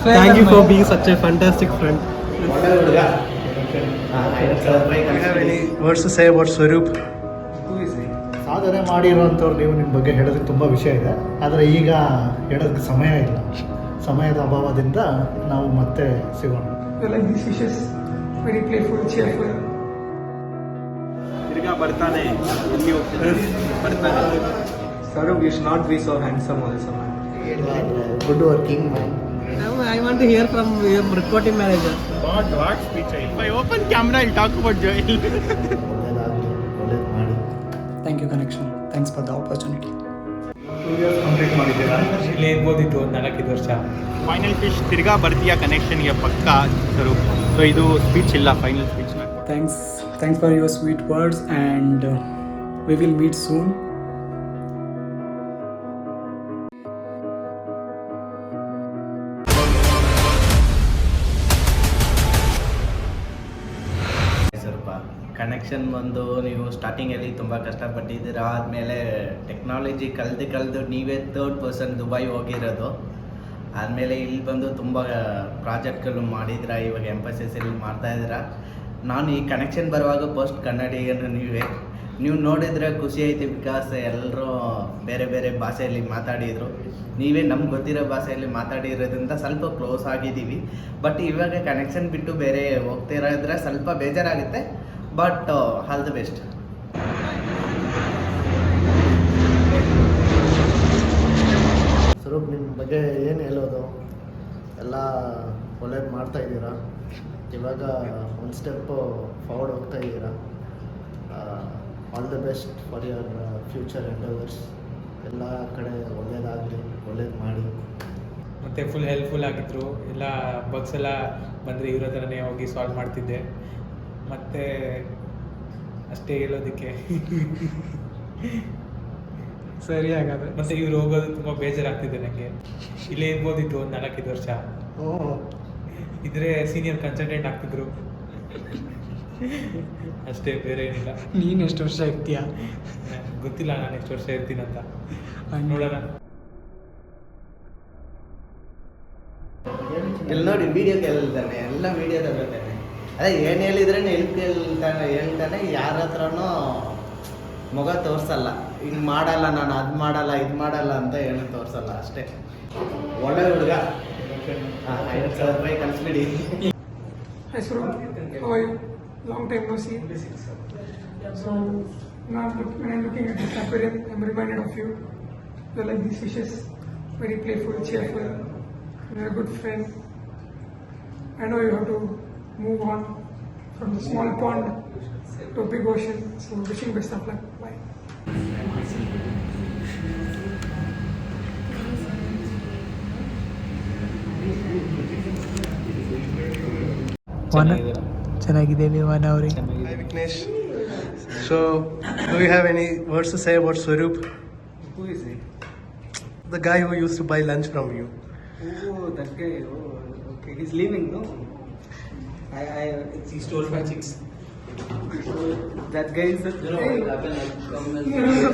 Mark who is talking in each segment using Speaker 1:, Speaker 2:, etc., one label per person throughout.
Speaker 1: Thank you for being such a fantastic friend.
Speaker 2: have any words to say about Swaroop?
Speaker 3: ಸಾಧನೆ ಮಾಡಿರೋಂಥವ್ರು ನೀವು ನಿಮ್ಮ ಬಗ್ಗೆ ಹೇಳೋದಕ್ಕೆ ತುಂಬ ವಿಷಯ ಇದೆ, ಆದರೆ ಈಗ ಹೇಳೋದಕ್ಕೆ ಸಮಯ ಇಲ್ಲ. ಸಮಯದ ಅಭಾವದಿಂದ ನಾವು ಮತ್ತೆ ಸಿಗೋಣ.
Speaker 4: Like these fishes, very playful, cheerful.
Speaker 1: ತಿರ್ಗಾ ಬರ್ತಾನೆ, ಎಲ್ಲಿ ಹೋಗ್ತಾನೆ ಬರ್ತಾನೆ.
Speaker 2: Swaroop, you should not be so handsome also, man.
Speaker 3: Good working man.
Speaker 1: I want to hear from your recording manager. What speech? If I open camera, I'll talk about Joel.
Speaker 3: ಒಳ್ಳೇದು ಮಾಡಿ.
Speaker 5: Thank you connection, thanks for the opportunity.
Speaker 3: 2 years complete ಮಾಡಿದ್ದೀರಾ?
Speaker 2: ಇಲ್ಲೇ ಇರ್ಬೋದಿತ್ತು 4 ವರ್ಷ.
Speaker 1: Final speech ತಿರ್ಗಾ ಬರ್ತೀಯಾ ಕನೆಕ್ಷನ್ಗೆ ಪಕ್ಕ ಸರು. So ಇದು speech ಇಲ್ಲ, final speech.
Speaker 5: Thanks for your sweet words and we will meet soon.
Speaker 6: ಸ್ವಲ್ಪ ಕನೆಕ್ಷನ್ ಬಂದು ನೀವು ಸ್ಟಾರ್ಟಿಂಗಲ್ಲಿ ತುಂಬ ಕಷ್ಟಪಟ್ಟಿದ್ದೀರಾ, ಆದಮೇಲೆ ಟೆಕ್ನಾಲಜಿ ಕಲ್ದು ನೀವೇ 3rd ಪರ್ಸನ್ ದುಬೈ ಹೋಗಿರೋದು. ಆದಮೇಲೆ ಇಲ್ಲಿ ಬಂದು ತುಂಬ ಪ್ರಾಜೆಕ್ಟ್ಗಳು ಮಾಡಿದ್ದೀರಾ, ಇವಾಗ ಎಂಫಸಿಸಲ್ಲಿ ಮಾಡ್ತಾಯಿದ್ದೀರಾ. ನಾನು ಈ ಕನೆಕ್ಷನ್ ಬರುವಾಗ ಫಸ್ಟ್ ಕನ್ನಡಿಗನು ನೀವು ನೋಡಿದರೆ ಖುಷಿ ಐತಿ, ಬಿಕಾಸ್ ಎಲ್ಲರೂ ಬೇರೆ ಬೇರೆ ಭಾಷೆಯಲ್ಲಿ ಮಾತಾಡಿದರು, ನೀವೇ ನಮ್ಗೆ ಗೊತ್ತಿರೋ ಭಾಷೆಯಲ್ಲಿ ಮಾತಾಡಿರೋದ್ರಿಂದ ಸ್ವಲ್ಪ ಕ್ಲೋಸ್ ಆಗಿದ್ದೀವಿ. ಬಟ್ ಇವಾಗ ಕನೆಕ್ಷನ್ ಬಿಟ್ಟು ಬೇರೆ ಹೋಗ್ತಿರೋದ್ರೆ ಸ್ವಲ್ಪ ಬೇಜಾರಾಗುತ್ತೆ. But all the best.
Speaker 3: Swaroop, ನಿಮ್ಮ ಬಗ್ಗೆ ಏನು ಹೇಳೋದು? ಎಲ್ಲ ಒಳ್ಳೇದು ಮಾಡ್ತಾ ಇದ್ದೀರಾ, ಇವಾಗ ಒಂದು ಸ್ಟೆಪ್ ಫಾರ್ವರ್ಡ್ ಹೋಗ್ತಾ ಇದ್ದೀರಾ. All the best for your future endeavours. ಎಲ್ಲ ಕಡೆ ಒಳ್ಳೇದಾಗಲಿ, ಒಳ್ಳೇದು ಮಾಡಿ.
Speaker 2: ಮತ್ತು ಫುಲ್ ಹೆಲ್ಪ್ಫುಲ್ ಆಗಿದ್ದರು. ಎಲ್ಲ ಬಗ್ಸ್ ಎಲ್ಲ ಬಂದರೆ ಇವ್ರ ಹತ್ರನೇ ಹೋಗಿ ಸಾಲ್ವ್ ಮಾಡ್ತಿದ್ದೆ. ಮತ್ತು ಅಷ್ಟೇ ಹೇಳೋದಕ್ಕೆ.
Speaker 5: ಸರಿ ಹಾಗಾದರೆ.
Speaker 2: ಮತ್ತು ಇವ್ರು ಹೋಗೋದು ತುಂಬ ಬೇಜಾರಾಗ್ತಿದೆ ನನಗೆ. ಇಲ್ಲೇ ಇರ್ಬೋದಿತ್ತು 4 ವರ್ಷ. ಇದ್ರೆ ಸೀನಿಯರ್ ಕನ್ಸಲ್ಟೆಂಟ್ ಆಗ್ತಿದ್ರು ಅಷ್ಟೇ, ಬೇರೆ ಏನಿಲ್ಲ.
Speaker 5: ನೀನು ಎಷ್ಟು ವರ್ಷ ಇರ್ತೀಯ?
Speaker 2: ಗೊತ್ತಿಲ್ಲ ನಾನು ಎಷ್ಟು ವರ್ಷ ಇರ್ತೀನಂತ, ನೋಡೋಣ.
Speaker 6: ಇಲ್ಲಿ ನೋಡಿ ವಿಡಿಯೋ ಕೇಳ್ತಾನೆ, ಎಲ್ಲ ವಿಡಿಯೋ ತಗೋತಾನೆ. ಅದೇ ಏನು ಹೇಳಿದ್ರೆ ಹೇಳ್ತಾನೆ. ಯಾರ ಹತ್ರನೂ ಮೊಗ ತೋರಿಸಲ್ಲ, ಹಿಂಗೆ ಮಾಡಲ್ಲ, ನಾನು ಅದು ಮಾಡಲ್ಲ ಇದು ಮಾಡಲ್ಲ ಅಂತ ಏನು ತೋರಿಸಲ್ಲ, ಅಷ್ಟೇ. ಒಳ್ಳೆ ಹುಡುಗ. 5000 ರೂಪಾಯಿ ಕಳಿಸ್ಬಿಡಿ.
Speaker 4: Hi Swaroop, how are you? Long time no see. So now when I'm looking at this aquarium, I'm reminded of you. You're like these fishes, very playful, cheerful. You're a good friend. I know you have to move on from the small pond to a big ocean. So wishing best of luck. Bye.
Speaker 5: ಚೆನ್ನಾಗಿದ್ದೇವೆ ವನ ಅವರೇ.
Speaker 2: Hi Vignesh. So, do you have any words to say about Swaroop?
Speaker 7: Who is he?
Speaker 2: The guy who used to buy lunch from you.
Speaker 7: Oh, that guy. Oh, okay. He's leaving, no? He stole my chicks. That guy is the.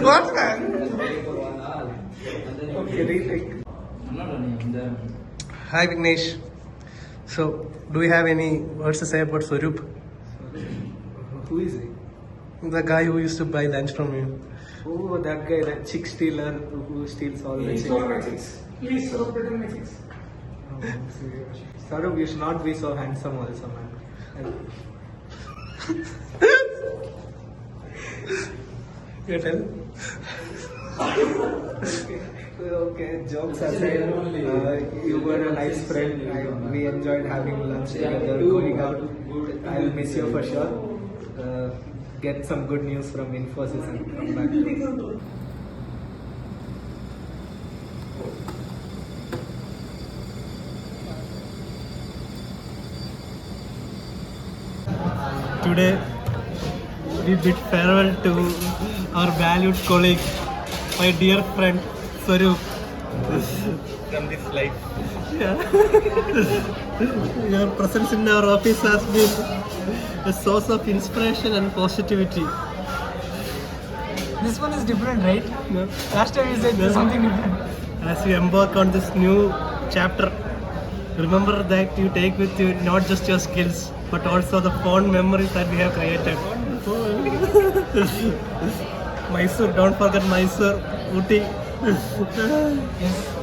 Speaker 2: What man?
Speaker 7: Okay, retake.
Speaker 2: Hi Vignesh. So, do you have any words to say about Swaroop?
Speaker 7: Who is he?
Speaker 2: The guy who used to buy lunch from you.
Speaker 7: Oh, that guy, that chick stealer who steals all the
Speaker 4: He
Speaker 7: chicks.
Speaker 4: stole my chicks. Please Swaroop, return my chicks.
Speaker 7: Swaroop, you should not be so handsome also, man.
Speaker 2: You tell.
Speaker 7: Okay, jokes aside, you were a nice friend. We enjoyed having lunch together, going out. I will miss you for sure. Get some good news from Infosys and come back.
Speaker 1: Today we bid farewell to our valued colleague, my dear friend Swaroop.
Speaker 2: From this life.
Speaker 1: Yeah. Your presence in our office has been a source of inspiration and positivity.
Speaker 5: This one is different, right?
Speaker 1: No?
Speaker 5: Last time you said
Speaker 1: Yeah.
Speaker 5: something different.
Speaker 1: As we embark on this new chapter remember that you take with you not just your skills but also the fond memories that we have created. Mysore, don't forget Mysore, Ooty.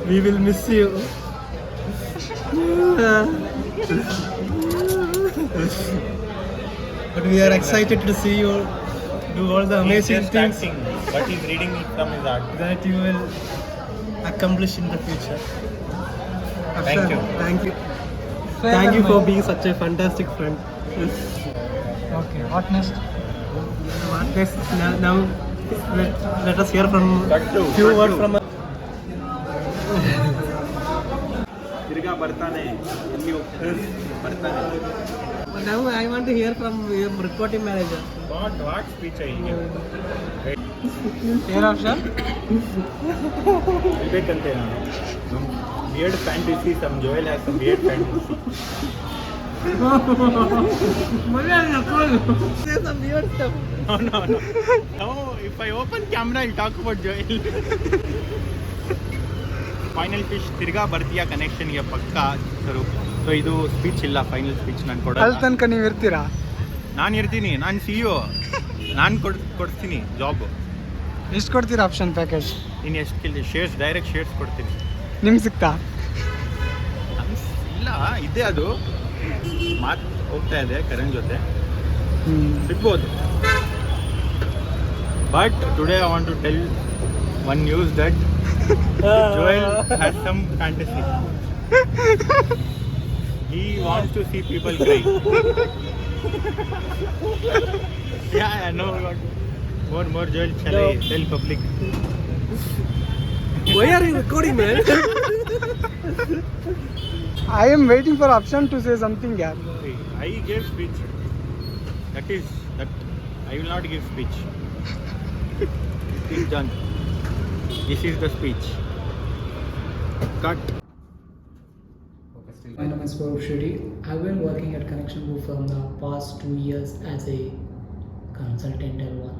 Speaker 1: We will miss you. But we are excited to see you do all the amazing things
Speaker 8: but he's reading it from his heart.
Speaker 1: that you will accomplish in the future.
Speaker 8: Thank
Speaker 1: Akshay,
Speaker 8: you.
Speaker 1: Thank you. Thank you for being such a fantastic friend.
Speaker 4: Okay, what next?
Speaker 1: Now let us hear from few words from
Speaker 8: ತಿರ್ಗಾ ಬರ್ತಾನೆ ಎಲ್ಲಿ ಹೋಗ್ತಾನೆ ಬರ್ತಾನೆ
Speaker 1: now I want to hear from your reporting manager.
Speaker 8: What speech ಹೀಗೆ
Speaker 4: Here option?
Speaker 8: ಇರ್ಬೇಕಂತೆ ನಾನು weird fantasy some Joel has some weird fantasy
Speaker 1: Say some weird stuff.
Speaker 8: No, if I open camera I'll talk about Joel. Final fish ತಿರ್ಗಾ ಬರ್ತೀಯಾ ಕನೆಕ್ಷನ್ಗೆ ಪಕ್ಕಾ Swaroop. So ಇದು speech ಇಲ್ಲ, final speech ನಾನು
Speaker 4: ಅಲ್ಲಿ
Speaker 8: ಕೊಡಲ್ಲ.
Speaker 4: ತನಕ ನೀವು ಇರ್ತೀರಾ?
Speaker 8: ನಾನು ಇರ್ತೀನಿ, ನಾನು CEO, ನಾನು ಕೊಡ್ತೀನಿ ಜಾಬ್.
Speaker 4: ಎಷ್ಟು ಕೊಡ್ತೀರಾ ಆಪ್ಷನ್ ಪ್ಯಾಕೇಜ್?
Speaker 8: ಇನ್ನು ಎಷ್ಟು ಶೇರ್ಸ್, ಡೈರೆಕ್ಟ್ ಶೇರ್ಸ್ ಕೊಡ್ತೀನಿ.
Speaker 4: ನಿಮ್ಗೆ ಸಿಗ್ತಾ?
Speaker 8: ಇಲ್ಲ ಇದೆ, ಅದು ಮಾತು ಹೋಗ್ತಾ ಇದೆ ಕರಣ್ ಜೊತೆ,
Speaker 4: ಹ್ಞೂ.
Speaker 8: ಸಿಗ್ಬೋದು. But today I want to tell one news that Joel has some fantasy. He wants to see people cry. Yeah, I know. More Joel, shall I tell public?
Speaker 1: Why are you recording, man?
Speaker 4: I am waiting for option to say something, yaar.
Speaker 8: I gave speech. That I will not give speech. It is done. This is the speech. Cut.
Speaker 5: My name is Gaurav Shetty. I've been working at Connection Group from the past 2 years as a consultant L1.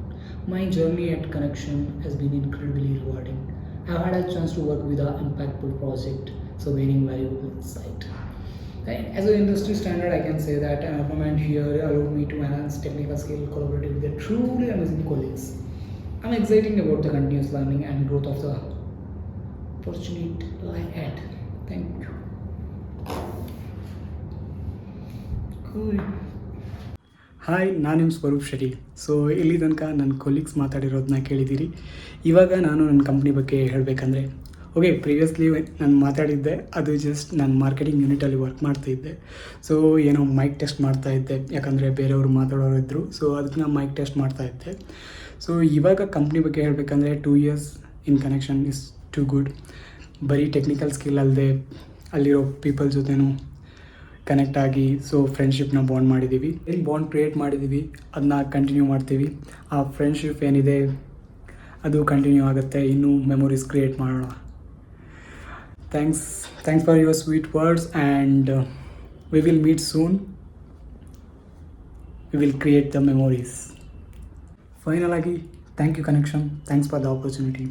Speaker 5: My journey at Connection has been incredibly rewarding. I've had a chance to work with an impactful project, so gaining valuable insight. And as an industry standard, I can say that an environment here allowed me to enhance technical skill, collaborating with the truly amazing colleagues. I'm excited about the continuous learning and growth of the opportunity lie ahead. Thank you. Cool. Hi, ನಾನು ನಿಮ್ಮ Swaroop Shetty. So ಇಲ್ಲಿ ತನಕ ನನ್ನ colleagues ಮಾತಾಡಿರೋದನ್ನ ಕೇಳಿದ್ದೀರಿ. ಇವಾಗ ನಾನು ನನ್ನ company ಬಗ್ಗೆ ಹೇಳಬೇಕಂದ್ರೆ, ಓಕೆ, ಪ್ರೀವಿಯಸ್ಲಿ ನಾನು ಮಾತಾಡಿದ್ದೆ, ಅದು ಜಸ್ಟ್ ನಾನು ಮಾರ್ಕೆಟಿಂಗ್ ಯೂನಿಟಲ್ಲಿ ವರ್ಕ್ ಮಾಡ್ತಾಯಿದ್ದೆ. ಸೊ ಏನೋ ಮೈಕ್ ಟೆಸ್ಟ್ ಮಾಡ್ತಾಯಿದ್ದೆ, ಯಾಕಂದರೆ ಬೇರೆಯವರು ಮಾತಾಡೋರು ಇದ್ದರು. ಸೊ ಅದಕ್ಕೆ ನಾನು ಮೈಕ್ ಟೆಸ್ಟ್ ಮಾಡ್ತಾಯಿದ್ದೆ. ಸೊ ಇವಾಗ ಕಂಪ್ನಿ ಬಗ್ಗೆ ಹೇಳಬೇಕಂದ್ರೆ 2 years in connection is too good. ಬರೀ ಟೆಕ್ನಿಕಲ್ ಸ್ಕಿಲ್ ಅಲ್ಲದೆ ಅಲ್ಲಿರೋ ಪೀಪಲ್ ಜೊತೆನೂ ಕನೆಕ್ಟ್ ಆಗಿ ಸೊ ಫ್ರೆಂಡ್ಶಿಪ್ನ ಬಾಂಡ್ ಮಾಡಿದ್ದೀವಿ. ಏನು ಬಾಂಡ್ ಕ್ರಿಯೇಟ್ ಮಾಡಿದ್ದೀವಿ ಅದನ್ನ ಕಂಟಿನ್ಯೂ ಮಾಡ್ತೀವಿ. ಆ ಫ್ರೆಂಡ್ಶಿಪ್ ಏನಿದೆ ಅದು ಕಂಟಿನ್ಯೂ ಆಗುತ್ತೆ. ಇನ್ನೂ ಮೆಮೊರೀಸ್ ಕ್ರಿಯೇಟ್ ಮಾಡೋಣ. Thanks for your sweet words and we will meet soon. We will create the memories. Final ಆಗಿ thank you connection, thanks for the opportunity.